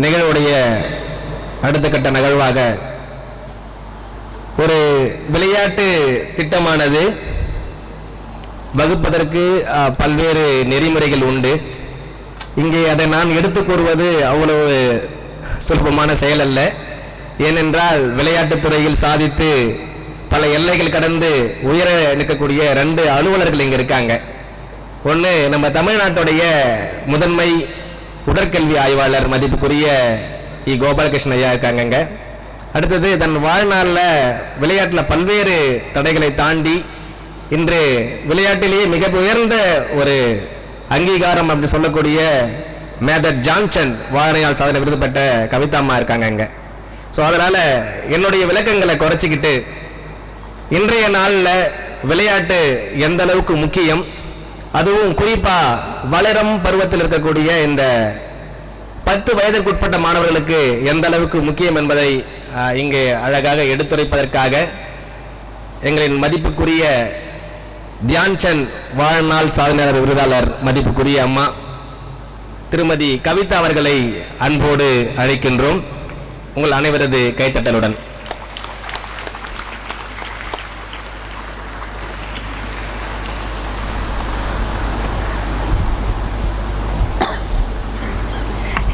நிகழ்வுடைய அடுத்த கட்ட நிகழ்வாக ஒரு விளையாட்டு திட்டமானது வகுப்பதற்கு பல்வேறு நெறிமுறைகள் உண்டு. இங்கே அதை நான் எடுத்து கூறுவது அவ்வளவு சுலபமான செயல் அல்ல. ஏனென்றால் விளையாட்டுத் துறையில் சாதித்து பல எல்லைகள் கடந்து உயர நிற்கக்கூடிய 2 அலுவலர்கள் இங்கே இருக்காங்க. ஒன்று நம்ம தமிழ்நாட்டுடைய முதன்மை உடற்கல்வி ஆய்வாளர் மதிப்புக்குரிய கோபாலகிருஷ்ணன் ஐயா இருக்காங்க. அடுத்தது தன் வாழ்நாளில் விளையாட்டில் பல்வேறு தடைகளை தாண்டி இன்று விளையாட்டிலேயே மிக உயர்ந்த ஒரு அங்கீகாரம் அப்படி சொல்லக்கூடிய மேஜர் ஜான்சன் வாழ்நாள் சாதனை விருது பெற்ற கவிதா அம்மா இருக்காங்க அங்கே. ஸோ அதனால் என்னுடைய விளக்கங்களை குறைச்சிக்கிட்டு இன்றைய நாளில் விளையாட்டு எந்த அளவுக்கு முக்கியம், அதுவும் குறிப்பாக வளரும் பருவத்தில் இருக்கக்கூடிய இந்த 10 வயதிற்குட்பட்ட மாணவர்களுக்கு எந்த அளவுக்கு முக்கியம் என்பதை இங்கு அழகாக எடுத்துரைப்பதற்காக எங்களின் மதிப்புக்குரிய தியான்சந்த் வாழ்நாள் சாதனையாளர் விருதாளர் மதிப்புக்குரிய அம்மா திருமதி கவிதா அவர்களை அன்போடு அழைக்கின்றோம். உங்கள் அனைவரது கைத்தட்டலுடன்.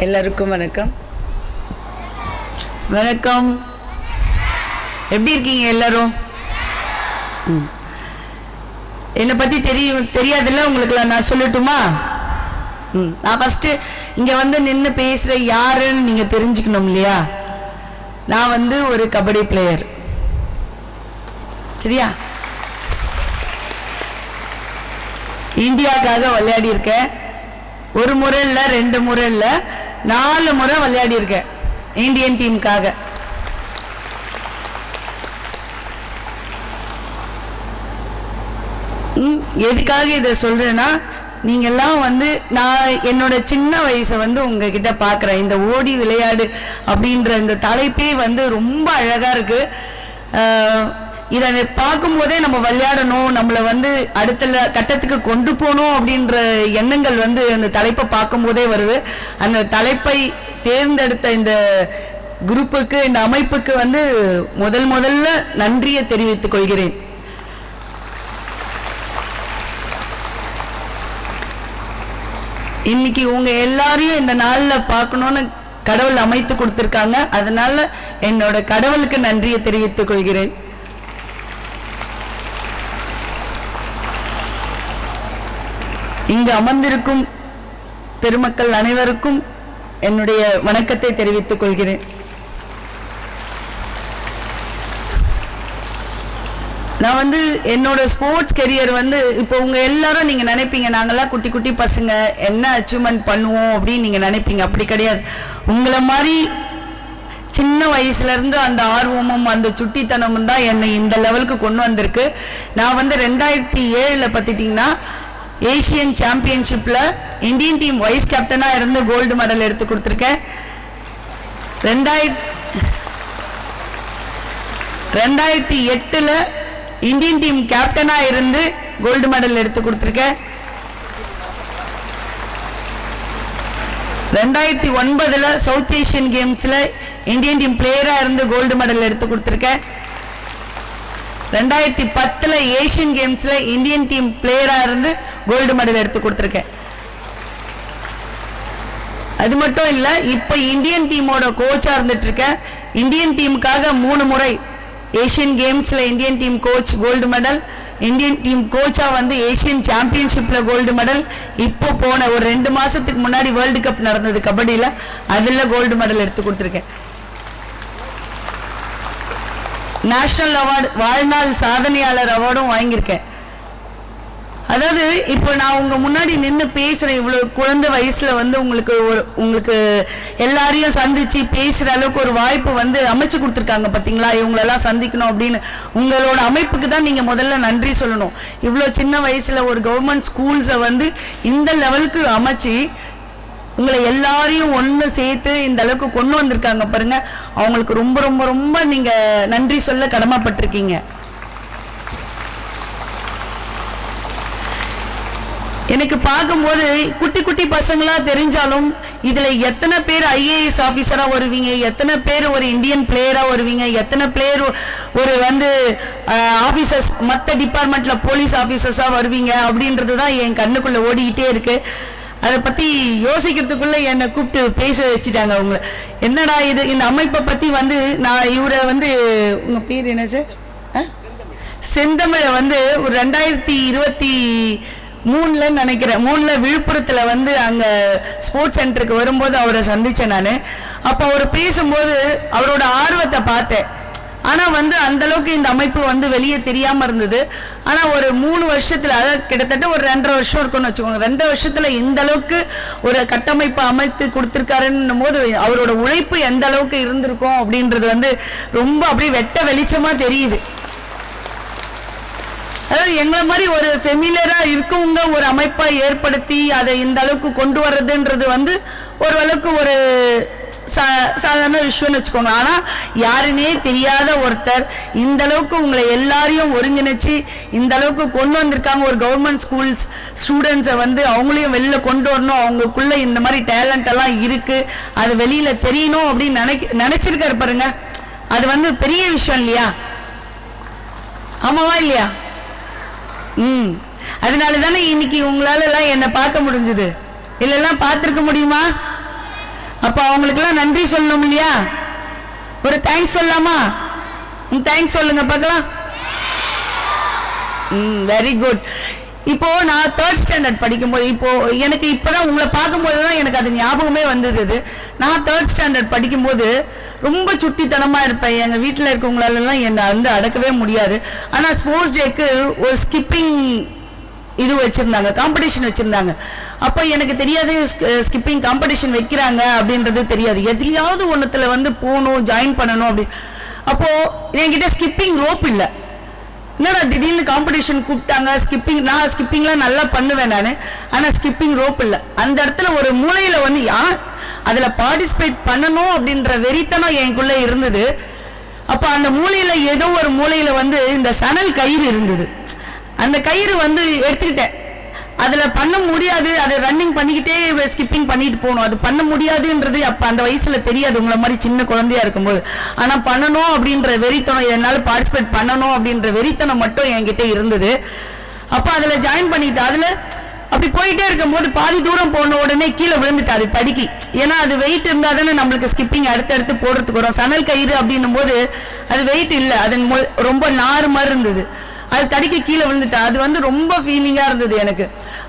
எல்லாருக்கும் வணக்கம். வணக்கம். எப்படி இருக்கீங்க எல்லாரும்? என்னை பற்றி தெரியாதுல்ல உங்களுக்கு, நான் சொல்லட்டுமா? நான் ஃபஸ்ட்டு இங்கே வந்து நின்று பேசுகிற யாருன்னு நீங்கள் தெரிஞ்சுக்கணும் இல்லையா? நான் ஒரு கபடி பிளேயர், சரியா? இந்தியாவுக்காக விளையாடி இருக்கேன். 1 முறை இல்லை, 2 முறை இல்லை, 4 முறை விளையாடி இருக்கேன் இந்தியன் டீமுக்காக. எதுக்காக இதை சொல்றேன்னா, நீங்கெல்லாம் நான் என்னோட சின்ன வயசை உங்ககிட்ட பார்க்குறேன். இந்த ஓடி விளையாடு அப்படின்ற இந்த தலைப்பே ரொம்ப அழகாக இருக்கு. இதை பார்க்கும்போதே நம்ம விளையாடணும், நம்மளை அடுத்த கட்டத்துக்கு கொண்டு போகணும் அப்படின்ற எண்ணங்கள் அந்த தலைப்பை பார்க்கும்போதே வருது. அந்த தலைப்பை தேர்ந்தெடுத்த இந்த குரூப்புக்கு, இந்த அமைப்புக்கு முதல்ல நன்றியை தெரிவித்துக் கொள்கிறேன். இன்னைக்கு உங்க எல்லாரையும் இந்த நாள்ல பார்க்கணும்னு கடவுள் அமைத்து கொடுத்திருக்காங்க. அதனால என்னோட கடவுளுக்கு நன்றியை தெரிவித்துக் கொள்கிறேன். இங்கு அமர்ந்திருக்கும் பெருமக்கள் அனைவருக்கும் என்னுடைய வணக்கத்தை தெரிவித்துக் கொள்கிறேன். நான் என்னோட ஸ்போர்ட்ஸ் கெரியர் இப்போ உங்க எல்லாரும் நீங்க நினைப்பீங்க நாங்கெல்லாம் குட்டி குட்டி பசங்க என்ன அச்சீவ்மெண்ட் பண்ணுவோம் அப்படின்னு நீங்க நினைப்பீங்க. அப்படி கிடையாது. உங்களை மாதிரி சின்ன வயசுல இருந்து அந்த ஆர்வமும் அந்த சுட்டித்தனமும் தான் என்னை இந்த லெவலுக்கு கொண்டு வந்திருக்கு. நான் 2007 பார்த்துட்டீங்கன்னா ஏசியன் சாம்பியன்ஷிப்ல இந்தியன் டீம் வைஸ் கேப்டனா இருந்து கோல்டு மெடல் எடுத்து கொடுத்துருக்கேன். 2008 இந்தியன் டீம் கேப்டனா இருந்து கோல்டு மெடல் எடுத்து கொடுத்திருக்கேன். 2009 சவுத் ஏசியன் கேம்ஸ்ல இந்தியன் டீம் பிளேயரா இருந்து கோல்டு மெடல் எடுத்து கொடுத்திருக்கேன். 2010 ஏசியன் கேம்ஸ்ல இந்தியன் டீம் பிளேயரா இருந்து கோல்டு மெடல் எடுத்து கொடுத்திருக்கேன். அது மட்டும் இல்ல, இப்ப இந்தியன் டீமோட கோச்சா இருந்துட்டு இருக்கேன். இந்தியன் டீமுக்காக 3 முறை ஏசியன் கேம்ஸ்ல Indian team coach gold medal, Indian team கோச்சா ஏசியன் சாம்பியன்ஷிப்ல கோல்டு மெடல், இப்போ போன ஒரு 2 மாசத்துக்கு முன்னாடி வேர்ல்டு கப் நடந்தது கபடியில, அதுல கோல்டு மெடல் எடுத்து கொடுத்திருக்கேன். நேஷனல் அவார்டு வாழ்நாள் சாதனையாளர் அவார்டும் வாங்கியிருக்கேன். அதாவது இப்போ நான் உங்க முன்னாடி நின்று பேசுறேன். இவ்வளவு குழந்தை வயசுல உங்களுக்கு எல்லாரையும் சந்திச்சு பேசுற அளவுக்கு ஒரு வாய்ப்பு அமைச்சு கொடுத்துருக்காங்க. பாத்தீங்களா, இவங்களெல்லாம் சந்திக்கணும் அப்படின்னு. உங்களோட அமைப்புக்கு தான் நீங்க முதல்ல நன்றி சொல்லணும். இவ்வளவு சின்ன வயசுல ஒரு கவர்மெண்ட் ஸ்கூல்ஸை இந்த லெவலுக்கு அமைச்சு உங்களை எல்லாரையும் ஒன்று சேர்த்து இந்த அளவுக்கு கொண்டு வந்திருக்காங்க பாருங்க. அவங்களுக்கு ரொம்ப ரொம்ப ரொம்ப நீங்க நன்றி சொல்ல கடமைப்பட்டிருக்கீங்க. எனக்கு பார்க்கும்போது குட்டி குட்டி பசங்களா தெரிஞ்சாலும் இதுல எத்தனை பேர் ஐஏஎஸ் ஆபீசரா வருவீங்க, எத்தனை பேர் ஒரு இந்தியன் பிளேயரா வருவீங்க, எத்தனை பேர் ஒரு வந்து ஆபீசர்ஸ் மற்ற டிபார்ட்மெண்ட்ல போலீஸ் ஆபீசர்ஸா வருவீங்க அப்படின்றது தான் என் கண்ணுக்குள்ள ஓடிக்கிட்டே இருக்கு. அதை பத்தி யோசிக்கிறதுக்குள்ள என்னை கூப்பிட்டு பேச வச்சுட்டாங்க. அவங்க என்னடா இது இந்த அமைப்பை பத்தி வந்து நான் இவரை வந்து உங்க பேர் என்ன சார் செந்தமிழ வந்து ஒரு 2023 நினைக்கிறேன் 3 விழுப்புரத்துல வந்து அங்க ஸ்போர்ட்ஸ் சென்டருக்கு வரும்போது அவரை சந்திச்சேன் நான். அப்போ அவர் பேசும்போது அவரோட ஆர்வத்தை பார்த்தேன். ஆனா வந்து அந்த அளவுக்கு இந்த அமைப்பு வந்து வெளியே தெரியாம இருந்தது. ஆனா ஒரு 3 வருஷத்துல, அதாவது கிட்டத்தட்ட ஒரு 2.5 வருஷம் இருக்கும்னு வச்சுக்கோங்க, 2 வருஷத்துல இந்த அளவுக்கு ஒரு கட்டமைப்பு அமைத்து கொடுத்திருக்காருன்னும் போது அவரோட உழைப்பு எந்த அளவுக்கு இருந்திருக்கும் அப்படின்றது வந்து ரொம்ப அப்படியே வெட்ட வெளிச்சமா தெரியுது. அதாவது எங்களை மாதிரி ஒரு ஃபெமிலியரா இருக்கவங்க ஒரு அமைப்பை ஏற்படுத்தி அதை இந்த அளவுக்கு கொண்டு வர்றதுன்றது வந்து ஓரளவுக்கு ஒரு சாதாரண விஷயம்னு வச்சுக்கோங்க. ஆனா யாருன்னே தெரியாத ஒருத்தர் இந்த அளவுக்கு உங்களை எல்லாரையும் ஒருங்கிணைச்சு இந்த அளவுக்கு கொண்டு வந்திருக்காங்க. ஒரு கவர்மெண்ட் ஸ்கூல்ஸ் ஸ்டூடெண்ட்ஸை வந்து அவங்களையும் வெளியில கொண்டு வரணும், அவங்களுக்குள்ள இந்த மாதிரி டேலண்ட் எல்லாம் இருக்கு, அது வெளியில தெரியணும் அப்படின்னு நினைச்சிருக்காரு பாருங்க. அது வந்து பெரிய விஷயம் இல்லையா? ஆமாவா இல்லையா? அதனால தானே இன்னைக்கு உங்களால எல்லாம் என்ன பார்க்க முடிஞ்சது. இல்லெல்லாம் பார்த்திருக்க முடியுமா? அப்ப அவங்களுக்கு எல்லாம் நன்றி சொல்லணும் இல்லையா? ஒரு தேங்க்ஸ் சொல்லலாமா? தேங்க்ஸ் சொல்லுங்க பார்க்கலாம். Very good. இப்போ நான் 3rd ஸ்டாண்டர்ட் படிக்கும்போது, இப்போ எனக்கு இப்பதான் உங்களை பார்க்கும்போது தான் எனக்கு அது ஞாபகமே வந்தது. நான் 3rd ஸ்டாண்டர்ட் படிக்கும்போது ரொம்ப சுட்டித்தனமா இருப்பேன். எங்க வீட்டில் இருக்கவங்களாலாம் என்னை வந்து அடக்கவே முடியாது. ஆனா ஸ்போர்ட்ஸ் டேக்கு ஒரு ஸ்கிப்பிங் இது வச்சிருந்தாங்க, காம்படிஷன் வச்சிருந்தாங்க. அப்போ எனக்கு தெரியாது ஸ்கிப்பிங் காம்படிஷன் வைக்கிறாங்க அப்படின்றது தெரியாது. எதுலையாவது ஒன்றுத்துல வந்து போகணும், ஜாயின் பண்ணணும் அப்படி. அப்போ என்கிட்ட ஸ்கிப்பிங் ரோப் இல்லை. என்னடா திடீர்னு காம்படிஷன் கூப்பிட்டாங்க ஸ்கிப்பிங். நான் ஸ்கிப்பிங்லாம் நல்லா பண்ணுவேன் நான், ஆனா ஸ்கிப்பிங் ரோப் இல்லை. அந்த இடத்துல ஒரு மூலையில வந்து அதுல பார்ட்டிசிபேட் பண்ணணும் அப்படின்ற வெறித்தனம் எனக்குள்ள இருந்தது. அப்ப அந்த மூலையில ஏதோ ஒரு மூலையில வந்து இந்த சணல் கயிறு இருந்தது. அந்த கயிறு வந்து எடுத்துக்கிட்டேன். அதுல பண்ண முடியாது, அதை ரன்னிங் பண்ணிக்கிட்டே ஸ்கிப்பிங் பண்ணிட்டு போகணும், அது பண்ண முடியாதுன்றது அப்ப அந்த வயசுல தெரியாது, உங்களை மாதிரி சின்ன குழந்தையா இருக்கும்போது. ஆனா பண்ணணும் அப்படின்ற வெறித்தனம், என்னால பார்ட்டிசிபேட் பண்ணணும் அப்படின்ற வெறித்தனம் மட்டும் என்கிட்ட இருந்தது. அப்ப அதுல ஜாயின் பண்ணிட்டு அதுல அப்படி போயிட்டே இருக்கும்போது பாதி தூரம் போன உடனே கீழே விழுந்துட்டு அது தடுக்கி. ஏன்னா அது வெயிட் இருந்தா தானே நம்மளுக்கு ஸ்கிப்பிங் அடுத்தடுத்து போடுறதுக்கு வரும். சணல் கயிறு அப்படின்னும் போது அது வெயிட் இல்லை, அது ரொம்ப நார் மாதிரி இருந்தது. அது தடுக்கி கீழே விழுந்துட்டா. அது வந்து ரொம்ப ஃபீலிங்கா இருந்தது எனக்கு.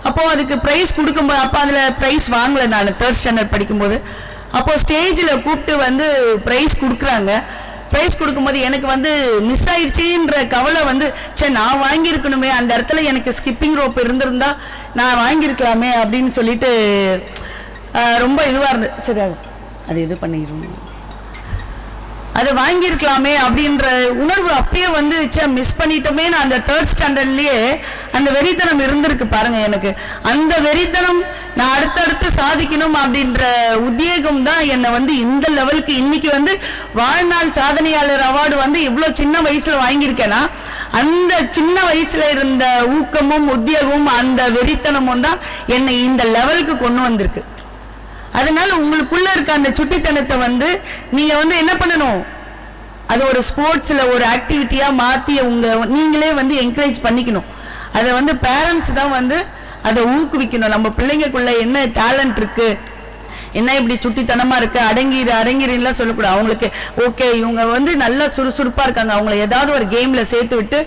அப்போ அதுக்கு பிரைஸ் கொடுக்கும்போது, அப்போ அதுல பிரைஸ் வாங்கல நான் 3rd ஸ்டாண்டர்ட் படிக்கும்போது. அப்போ ஸ்டேஜில் கூப்பிட்டு வந்து பிரைஸ் கொடுக்குறாங்க. பிரைஸ் கொடுக்கும்போது எனக்கு வந்து மிஸ் ஆயிடுச்சுன்ற கவலை வந்து, சரி நான் வாங்கியிருக்கணுமே, அந்த இடத்துல எனக்கு ஸ்கிப்பிங் ரோப் இருந்திருந்தா நான் வாங்கியிருக்கலாமே அப்படின்னு சொல்லிட்டு ரொம்ப இதுவா இருந்தது. சரி அது இது பண்ணிடுறோம், அதை வாங்கியிருக்கலாமே அப்படின்ற உணர்வு அப்பயே வந்து மிஸ் பண்ணிட்டோமே. நான் அந்த 3rd ஸ்டாண்டர்ட்லயே அந்த வெறித்தனம் இருந்திருக்கு பாருங்க எனக்கு. அந்த வெறித்தனம் நான் அடுத்தடுத்து சாதிக்கணும் அப்படின்ற உத்வேகம் தான் என்னை வந்து இந்த லெவலுக்கு இன்னைக்கு வந்து வாழ்நாள் சாதனையாளர் அவார்டு வந்து இவ்வளவு சின்ன வயசுல வாங்கியிருக்கேன்னா, அந்த சின்ன வயசுல இருந்த ஊக்கமும் உத்வேகமும் அந்த வெறித்தனமும் தான் என்னை இந்த லெவலுக்கு கொண்டு வந்திருக்கு. அதனால உங்களுக்குள்ள இருக்க அந்த சுட்டித்தனத்தை வந்து நீங்க வந்து என்ன பண்ணணும், அது ஒரு ஸ்போர்ட்ஸ்ல ஒரு ஆக்டிவிட்டியா மாத்தி நீங்களே வந்து என்கரேஜ் பண்ணிக்கணும். அதை வந்து பேரண்ட்ஸ் தான் வந்து அதை ஊக்குவிக்கணும். நம்ம பிள்ளைங்களுக்குள்ள என்ன டேலண்ட் இருக்கு, என்ன இப்படி சுட்டித்தனமா இருக்கு, அடங்கிலாம் சொல்லக்கூடாது. அவங்களுக்கு ஓகே இவங்க வந்து நல்லா சுறுசுறுப்பா இருக்காங்க, அவங்கள ஏதாவது ஒரு கேம்ல சேர்த்து விட்டு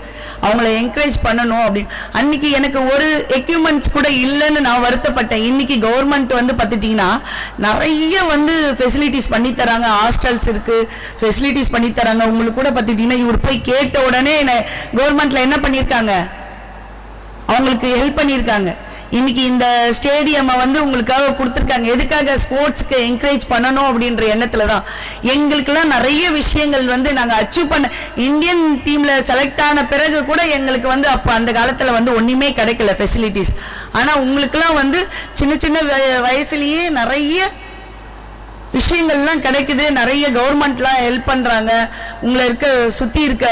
அவங்கள என்கரேஜ் பண்ணணும் அப்படின்னு. அன்னைக்கு எனக்கு ஒரு எக்யூப்மெண்ட்ஸ் கூட இல்லைன்னு நான் வருத்தப்பட்டேன். இன்னைக்கு கவர்மெண்ட் வந்து பார்த்துட்டீங்கன்னா நிறைய வந்து ஃபெசிலிட்டிஸ் பண்ணி தராங்க, ஹாஸ்டல்ஸ் இருக்கு, ஃபெசிலிட்டிஸ் பண்ணி தராங்க. உங்களுக்கு கூட பார்த்துட்டீங்கன்னா இவர் போய் கேட்ட உடனே கவர்மெண்ட்ல என்ன பண்ணியிருக்காங்க, அவங்களுக்கு ஹெல்ப் பண்ணியிருக்காங்க. இன்னைக்கு இந்த ஸ்டேடியம் வந்து உங்களுக்காக கொடுத்துருக்காங்க. எதுக்காக? ஸ்போர்ட்ஸ்க்கு என்கரேஜ் பண்ணணும் அப்படின்ற எண்ணத்துல தான். எங்களுக்கெல்லாம் நிறைய விஷயங்கள் வந்து நாங்கள் அச்சீவ் பண்ண, இந்தியன் டீம்ல செலக்ட் ஆன பிறகு கூட எங்களுக்கு வந்து அப்போ அந்த காலத்துல வந்து ஒன்றுமே கிடைக்கல ஃபெசிலிட்டிஸ். ஆனால் உங்களுக்கெல்லாம் வந்து சின்ன சின்ன வயசுலயே நிறைய விஷயங்கள்லாம் கிடைக்குது. நிறைய கவர்மெண்ட்லாம் ஹெல்ப் பண்ணுறாங்க. உங்களை சுற்றி இருக்க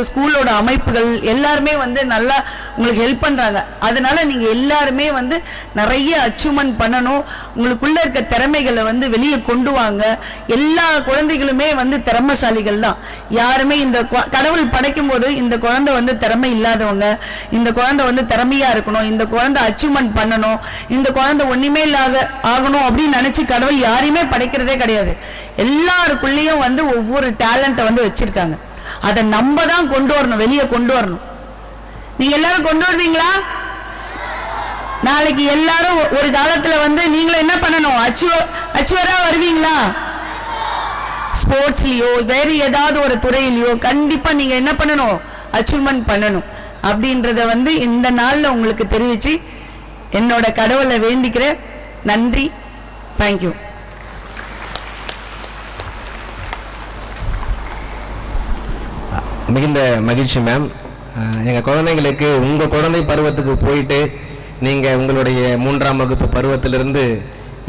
ஸ்கூலோட அமைப்புகள் எல்லாருமே வந்து நல்லா உங்களுக்கு ஹெல்ப் பண்ணுறாங்க. அதனால நீங்கள் எல்லாருமே வந்து நிறைய அச்சீவ்மெண்ட் பண்ணணும். உங்களுக்குள்ளே இருக்க திறமைகளை வந்து வெளியே கொண்டு வாங்க. எல்லா குழந்தைகளுமே வந்து திறமைசாலிகள் தான். யாருமே இந்த கடவுள் படைக்கும் போது இந்த குழந்தை வந்து திறமை இல்லாதவங்க, இந்த குழந்தை வந்து திறமையா இருக்கணும், இந்த குழந்தை அச்சீவ்மெண்ட் பண்ணணும், இந்த குழந்தை ஒண்ணுமே இல்லாத ஆகணும் அப்படின்னு நினைச்சு கடவுள் யாரையுமே படைக்கிறதே கிடையாது. எல்லாருக்குள்ளேயும் வந்து ஒவ்வொரு டேலண்ட்டை வந்து வச்சிருக்காங்க. அதை நம்ம தான் கொண்டு வரணும், வெளியே கொண்டு வரணும். நீங்க எல்லாரும் கொண்டு வருவீங்களா? நாளைக்கு எல்லாரும் ஒரு காலத்துல வந்து நீங்களும் என்ன பண்ணணும், அச்சுவரா வருவீங்களா? ஸ்போர்ட்ஸ்லயோ வேற ஏதாவது ஒரு துறையிலையோ கண்டிப்பா நீங்க என்ன பண்ணணும், அச்சீவ்மெண்ட் பண்ணணும் அப்படின்றத வந்து இந்த நாள்ல உங்களுக்கு தெரிவிச்சு என்னோட கடவுளை வேண்டிக்கிறேன். நன்றி, தேங்க்யூ. மிகுந்த மகிழ்ச்சி மேம். எங்கள் குழந்தைங்களுக்கு உங்கள் குழந்தை பருவத்துக்கு போயிட்டு நீங்கள் உங்களுடைய 3ஆம் வகுப்பு பருவத்திலிருந்து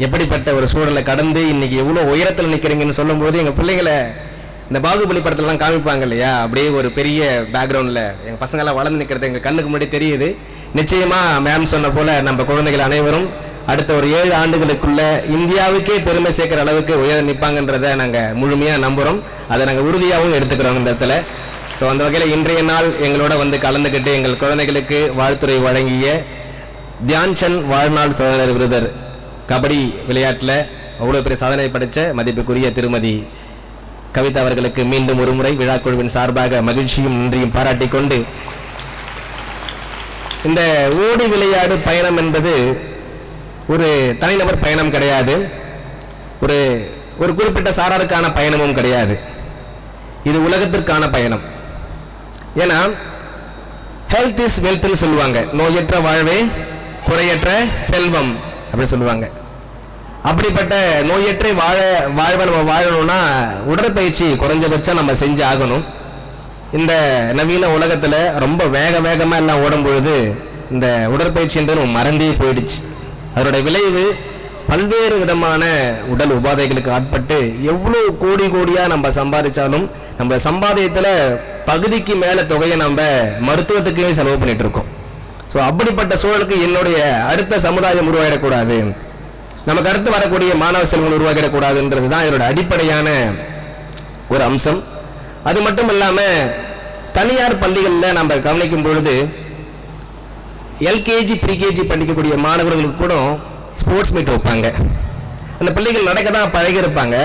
எப்படிப்பட்ட ஒரு சூழலை கடந்து இன்னைக்கு எவ்வளோ உயரத்தில் நிற்கிறீங்கன்னு சொல்லும்போது எங்கள் பிள்ளைங்களை இந்த பாகுபலி படத்துலலாம் காமிப்பாங்க இல்லையா, அப்படியே ஒரு பெரிய பேக்ரவுண்டில் எங்கள் பசங்களாம் வளர்ந்து நிற்கிறது எங்கள் கண்ணுக்கு முன்னாடி தெரியுது. நிச்சயமாக மேம் சொன்ன போல் நம்ம குழந்தைகள் அனைவரும் அடுத்த ஒரு 7 ஆண்டுகளுக்குள்ள இந்தியாவுக்கே பெருமை சேர்க்கிற அளவுக்கு உயர நிற்பாங்கன்றதை நாங்கள் முழுமையாக நம்புகிறோம். அதை நாங்கள் உறுதியாகவும் எடுத்துக்கிறோம் இந்த இடத்துல. ஸோ அந்த வகையில் இன்றைய நாள் எங்களோட வந்து கலந்துக்கிட்டு எங்கள் குழந்தைகளுக்கு வாழ்த்துறை வழங்கிய தியான்சந்த் வாழ்நாள் சாதனை விருதர் கபடி விளையாட்டில் அவ்வளோ பெரிய சாதனை படைத்த மதிப்புக்குரிய திருமதி கவிதா அவர்களுக்கு மீண்டும் ஒரு முறை விழாக்குழுவின் சார்பாக மகிழ்ச்சியும் நன்றியும் பாராட்டி கொண்டு, இந்த ஓடி விளையாடு பயணம் என்பது ஒரு தனிநபர் பயணம் கிடையாது, ஒரு குறிப்பிட்ட சாராருக்கான பயணமும் கிடையாது. இது உலகத்திற்கான பயணம். ஏன்னா ஹெல்த் இஸ் வெல்த்னு சொல்லுவாங்க, நோயற்ற வாழ்வே குறையற்ற செல்வம் அப்படி சொல்லுவாங்க. அப்படிப்பட்ட நோயற்ற வாழ்வை நம்ம வாழணும்னா உடற்பயிற்சி குறைஞ்சபட்சம் நம்ம செஞ்சு ஆகணும். இந்த நவீன உலகத்தில் ரொம்ப வேகமாக எல்லாம் ஓடும் பொழுது இந்த உடற்பயிற்சின்றது மறந்தே போயிடுச்சு. அதோட விளைவு பல்வேறு விதமான உடல் உபாதைகளுக்கு ஆட்பட்டு எவ்வளோ கோடியாக நம்ம சம்பாதிச்சாலும் நம்ம சம்பாதியத்தில் பகுதிக்கு மேலே தொகையை நம்ம மருத்துவத்துக்கே செலவு பண்ணிட்டு இருக்கோம். ஸோ அப்படிப்பட்ட சூழலுக்கு என்னுடைய அடுத்த சமுதாயம் உருவாகிடக்கூடாது, நமக்கு அடுத்து வரக்கூடிய மாணவ செல்வங்கள் உருவாகிடக்கூடாதுன்றது தான் என்னோட அடிப்படையான ஒரு அம்சம். அது மட்டும் இல்லாமல் தனியார் பள்ளிகளில் நம்ம கவனிக்கும் பொழுது எல்கேஜி ப்ரீகேஜி படிக்கக்கூடிய மாணவர்களுக்கு கூட ஸ்போர்ட்ஸ் மீட் வைப்பாங்க. அந்த பள்ளிகள் நடக்க தான் பழகிருப்பாங்க,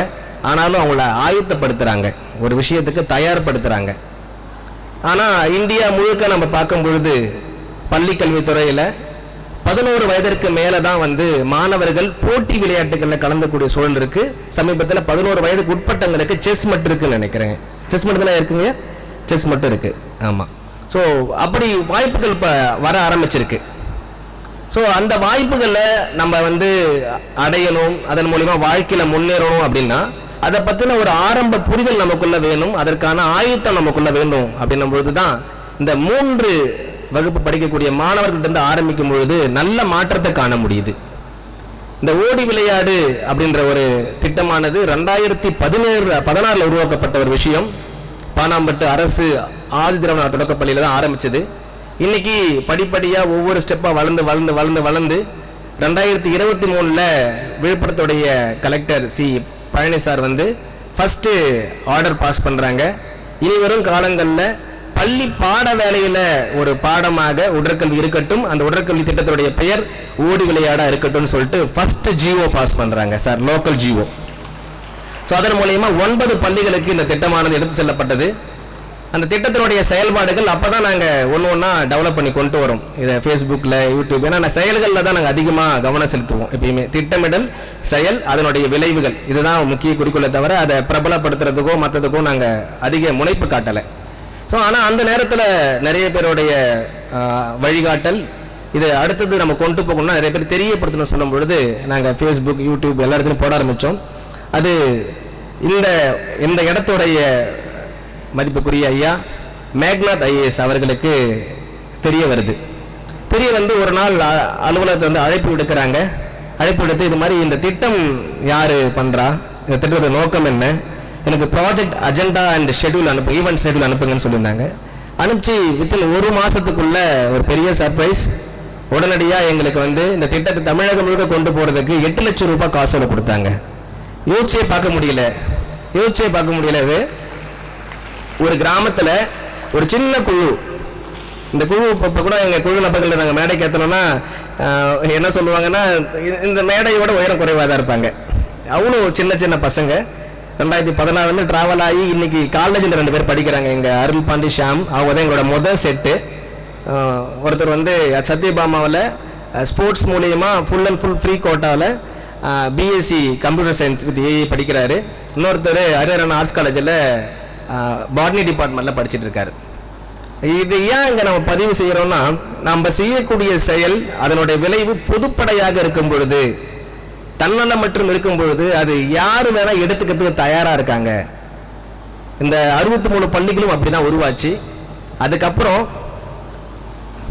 ஆனாலும் அவங்கள ஆயத்தப்படுத்துகிறாங்க, ஒரு விஷயத்துக்கு தயார்படுத்துகிறாங்க. ஆனால் இந்தியா முழுக்க நம்ம பார்க்கும் பொழுது பள்ளி கல்வித்துறையில் 11 வயதிற்கு மேலே தான் வந்து மாணவர்கள் போட்டி விளையாட்டுகளில் கலந்தக்கூடிய சூழல் இருக்குது. சமீபத்தில் 11 வயதுக்கு உட்பட்டங்களுக்கு செஸ் மட்டும் இருக்குன்னு நினைக்கிறேன். செஸ் மட்டும் தான் இருக்குங்க, செஸ் மட்டும் இருக்குது. ஆமாம். ஸோ அப்படி வாய்ப்புகள் இப்போ வர ஆரம்பிச்சிருக்கு. ஸோ அந்த வாய்ப்புகளை நம்ம வந்து அடையணும், அதன் மூலிமா வாழ்க்கையில் முன்னேறணும் அப்படின்னா அதை பற்றின ஒரு ஆரம்ப புரிதல் நமக்குள்ள வேணும், அதற்கான ஆயுத்தம் நமக்குள்ள வேண்டும். அப்படின்னும் பொழுது தான் இந்த 3 வகுப்பு படிக்கக்கூடிய மாணவர்களிருந்து ஆரம்பிக்கும் பொழுது நல்ல மாற்றத்தை காண முடியுது. இந்த ஓடி விளையாடு அப்படின்ற ஒரு திட்டமானது 2016 உருவாக்கப்பட்ட ஒரு விஷயம். பானாம்பட்டு அரசு ஆதி திராவிட தொடக்கப்பள்ளியில தான் ஆரம்பிச்சது. இன்னைக்கு படிப்படியாக ஒவ்வொரு ஸ்டெப்பாக வளர்ந்து 2023 விழுப்புரத்துடைய கலெக்டர் சி பழனி சார் வந்து ஃபர்ஸ்ட் ஆர்டர் பாஸ் பண்ணுறாங்க. இனி வரும் காலங்களில் பள்ளி பாட வேலையில் ஒரு பாடமாக உடற்கல்வி இருக்கட்டும், அந்த உடற்கல்வி திட்டத்துடைய பெயர் ஓடி விளையாடா இருக்கட்டும் சொல்லிட்டு ஃபர்ஸ்ட் ஜிஓ பாஸ் பண்ணுறாங்க சார், லோக்கல் ஜிஓ. ஸோ அதன் மூலயமா 9 பள்ளிகளுக்கு இந்த திட்டமானது எடுத்து செல்லப்பட்டது. அந்த திட்டத்தினுடைய செயல்பாடுகள் அப்போ தான் நாங்கள் ஒன்றா டெவலப் பண்ணி கொண்டு வரோம். இதை ஃபேஸ்புக்கில், யூடியூப், ஏன்னா செயல்களில் தான் நாங்கள் அதிகமாக கவனம் செலுத்துவோம். எப்பயுமே திட்டமிடல், செயல், அதனுடைய விளைவுகள், இதுதான் முக்கிய குறிக்கோளை தவிர அதை பிரபலப்படுத்துறதுக்கோ மற்றதுக்கோ நாங்கள் அதிக முனைப்பு காட்டலை. ஸோ ஆனால் அந்த நேரத்தில் நிறைய பேருடைய வழிகாட்டல், இது அடுத்தது நம்ம கொண்டு போகணும்னா நிறைய பேர் தெரியப்படுத்தணும் சொல்லும் பொழுது நாங்கள் ஃபேஸ்புக், யூடியூப் எல்லா இடத்துலையும் போட ஆரம்பித்தோம். அது இந்த இடத்துடைய மதிப்புக்குரிய ஐயா மேக்நாத் ஐஏஎஸ் அவர்களுக்கு தெரிய வந்து ஒரு நாள் அலுவலகத்தை வந்து அழைப்பு விடுக்கிறாங்க. அழைப்பு எடுத்து இது மாதிரி இந்த திட்டம் யார் பண்ணுறா, இந்த திட்டத்தோட நோக்கம் என்ன, எனக்கு ப்ராஜெக்ட் அஜெண்டா அண்ட் ஷெட்யூல் அனுப்பு, ஈவெண்ட் ஷெட்யூல் அனுப்புங்கன்னு சொல்லியிருந்தாங்க. அனுப்பிச்சு வித்தின் 1 மாதத்துக்குள்ள ஒரு பெரிய சர்ப்ரைஸ். உடனடியாக எங்களுக்கு வந்து இந்த திட்டத்தை தமிழகம் முழுக்க கொண்டு போகிறதுக்கு 8 லட்சம் ரூபாய் காசோலை கொடுத்தாங்க. யோசிச்சே பார்க்க முடியல. இது ஒரு கிராமத்தில் ஒரு சின்ன குழு. இந்த குழு இப்போ கூட எங்கள் குழு நபர்கள் நாங்கள் மேடைக்கு ஏற்றணும்னா என்ன சொல்லுவாங்கன்னா, இந்த மேடையோட உயரம் குறைவாக தான் இருப்பாங்க. அவ்வளோ சின்ன சின்ன பசங்க. 2014 ட்ராவல் ஆகி இன்னைக்கு காலேஜில் 2 பேர் படிக்கிறாங்க. எங்கள் அருள் பாண்டி ஷாம், அவங்க தான் எங்களோட முதல் செட்டு. ஒருத்தர் வந்து சத்யபாமாவில் ஸ்போர்ட்ஸ் மூலியமா ஃபுல் அண்ட் ஃபுல் ஃப்ரீ கோட்டாவில் BSc computer science with AI படிக்கிறாரு. இன்னொருத்தர் ஹரிஹரன் ஆர்ட்ஸ் காலேஜில் பாட்னி டிபார்ட்மெண்ட்டில் படிச்சுட்டு இருக்காரு. இது ஏன் இங்கே நம்ம பதிவு செய்கிறோம்னா, நம்ம செய்யக்கூடிய செயல் அதனுடைய விளைவு பொதுப்படையாக இருக்கும் பொழுது, தன்னலம் மற்றும் இருக்கும் பொழுது அது யாரு வேணா எடுத்துக்கிறதுக்கு தயாரா இருக்காங்க. இந்த 63 பள்ளிகளும் அப்படிதான் உருவாச்சு. அதுக்கப்புறம்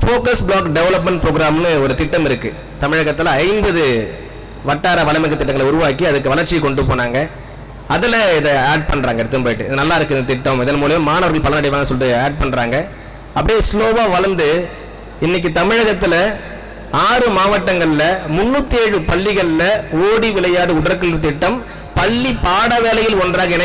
ஃபோக்கஸ் பிளாக் டெவலப்மெண்ட் ப்ரோக்ராம்னு ஒரு திட்டம் இருக்கு. தமிழகத்தில் 50 வட்டார வளமிகு திட்டங்களை உருவாக்கி அதுக்கு வளர்ச்சியை கொண்டு போனாங்க. அதில் இதை ஆட் பண்ணுறாங்க. எடுத்து போயிட்டு இது நல்லா இருக்குது இந்த திட்டம், இதன் மூலியம் மாணவர்கள் பலனடைவாங்க சொல்லிட்டு ஆட் பண்ணுறாங்க. அப்படியே ஸ்லோவாக வளர்ந்து இன்னைக்கு தமிழகத்தில் 6 மாவட்டங்களில் 307 பள்ளிகளில் ஓடி விளையாடு உடற்கல்வி திட்டம் பள்ளி பாட வேலையில் ஒன்றாக